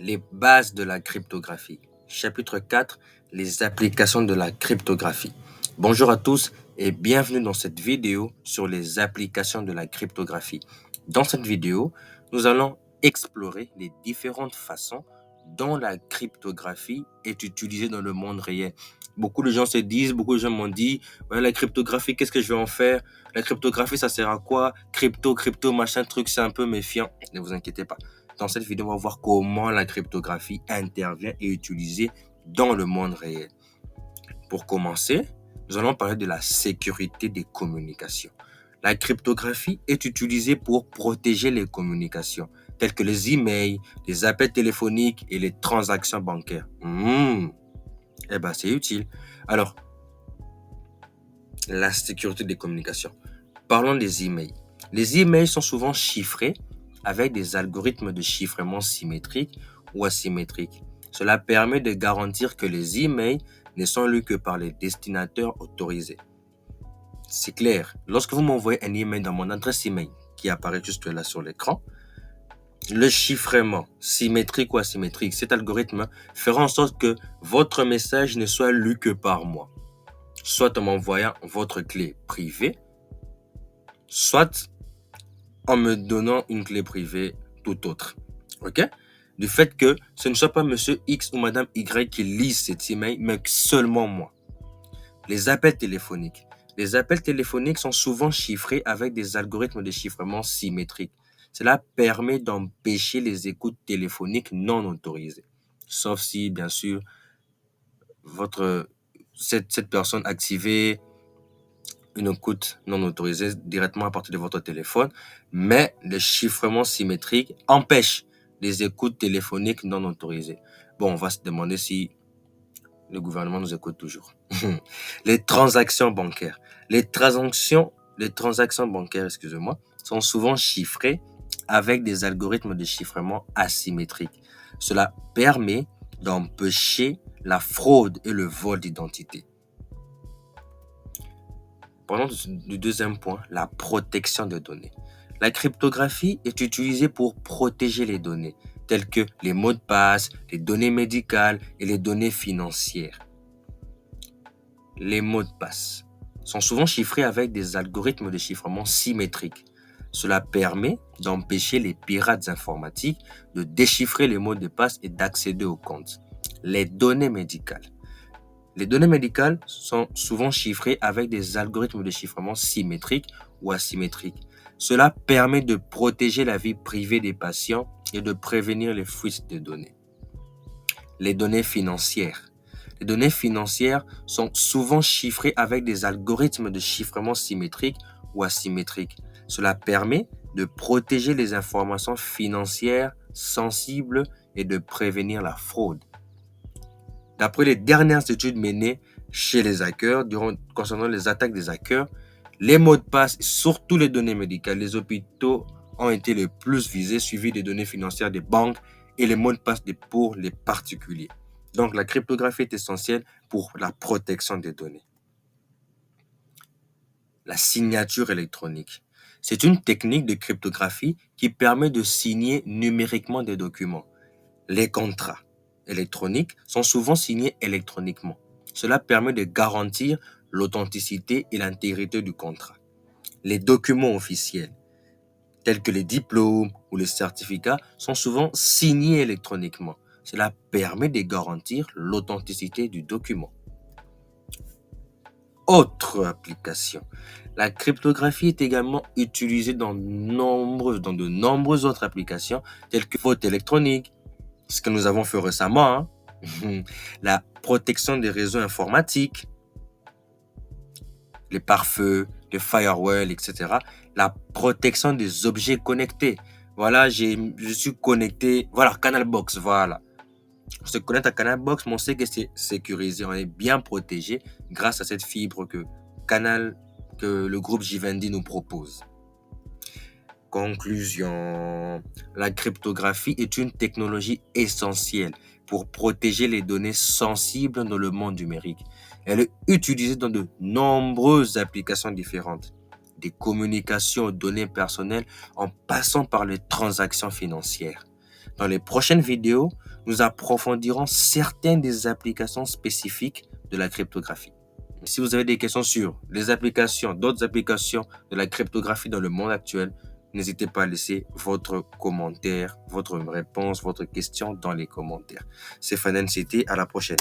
Les bases de la cryptographie. Chapitre 4, les applications de la cryptographie. Bonjour à tous et bienvenue dans cette vidéo sur les applications de la cryptographie. Dans cette vidéo, nous allons explorer les différentes façons dont la cryptographie est utilisée dans le monde réel. Beaucoup de gens se disent, beaucoup de gens m'ont dit, ouais, la cryptographie, qu'est-ce que je vais en faire? La cryptographie, ça sert à quoi? Crypto, machin truc, c'est un peu méfiant. Ne vous inquiétez pas. Dans cette vidéo, on va voir comment la cryptographie intervient et est utilisée dans le monde réel. Pour commencer, nous allons parler de la sécurité des communications. La cryptographie est utilisée pour protéger les communications, telles que les emails, les appels téléphoniques et les transactions bancaires. C'est utile. Alors, la sécurité des communications. Parlons des emails. Les emails sont souvent chiffrés avec des algorithmes de chiffrement symétriques ou asymétriques. Cela permet de garantir que les emails ne sont lus que par les destinataires autorisés. C'est clair, lorsque vous m'envoyez un email dans mon adresse email qui apparaît juste là sur l'écran, le chiffrement symétrique ou asymétrique, cet algorithme fera en sorte que votre message ne soit lu que par moi, soit en m'envoyant votre clé privée, soit en me donnant une clé privée tout autre. OK? Du fait que ce ne soit pas monsieur X ou madame Y qui lise cet email, mais seulement moi. Les appels téléphoniques. Les appels téléphoniques sont souvent chiffrés avec des algorithmes de chiffrement symétriques. Cela permet d'empêcher les écoutes téléphoniques non autorisées. Sauf si, bien sûr, cette personne activait une écoute non autorisée directement à partir de votre téléphone, mais le chiffrement symétrique empêche les écoutes téléphoniques non autorisées. Bon, on va se demander si le gouvernement nous écoute toujours. Les transactions bancaires. Les transactions bancaires, sont souvent chiffrées avec des algorithmes de chiffrement asymétriques. Cela permet d'empêcher la fraude et le vol d'identité. Parlons du deuxième point, la protection des données. La cryptographie est utilisée pour protéger les données, telles que les mots de passe, les données médicales et les données financières. Les mots de passe sont souvent chiffrés avec des algorithmes de chiffrement symétriques. Cela permet d'empêcher les pirates informatiques de déchiffrer les mots de passe et d'accéder aux comptes. Les données médicales. Les données médicales sont souvent chiffrées avec des algorithmes de chiffrement symétriques ou asymétriques. Cela permet de protéger la vie privée des patients et de prévenir les fuites de données. Les données financières. Les données financières sont souvent chiffrées avec des algorithmes de chiffrement symétriques ou asymétriques. Cela permet de protéger les informations financières sensibles et de prévenir la fraude. D'après les dernières études menées chez les hackers concernant les attaques des hackers, les mots de passe, surtout les données médicales, les hôpitaux ont été les plus visés, suivis des données financières des banques et les mots de passe pour les particuliers. Donc, la cryptographie est essentielle pour la protection des données. La signature électronique. C'est une technique de cryptographie qui permet de signer numériquement des documents. Les contrats électroniques sont souvent signés électroniquement. Cela permet de garantir l'authenticité et l'intégrité du contrat. Les documents officiels, tels que les diplômes ou les certificats, sont souvent signés électroniquement. Cela permet de garantir l'authenticité du document. Autre application. La cryptographie est également utilisée dans de nombreuses autres applications, telles que vote électronique, ce que nous avons fait récemment, la protection des réseaux informatiques, les pare-feux, les firewalls, etc. La protection des objets connectés. Voilà, je suis connecté. Voilà, Canalbox, voilà. On se connecte à Canalbox, mais on sait que c'est sécurisé. On est bien protégé grâce à cette fibre que le groupe Givendi nous propose. Conclusion. La cryptographie est une technologie essentielle pour protéger les données sensibles dans le monde numérique. Elle est utilisée dans de nombreuses applications différentes, des communications aux données personnelles en passant par les transactions financières. Dans les prochaines vidéos, nous approfondirons certaines des applications spécifiques de la cryptographie. Si vous avez des questions sur les applications, d'autres applications de la cryptographie dans le monde actuel, n'hésitez pas à laisser votre commentaire, votre réponse, votre question dans les commentaires. C'est Fanen Cité, à la prochaine.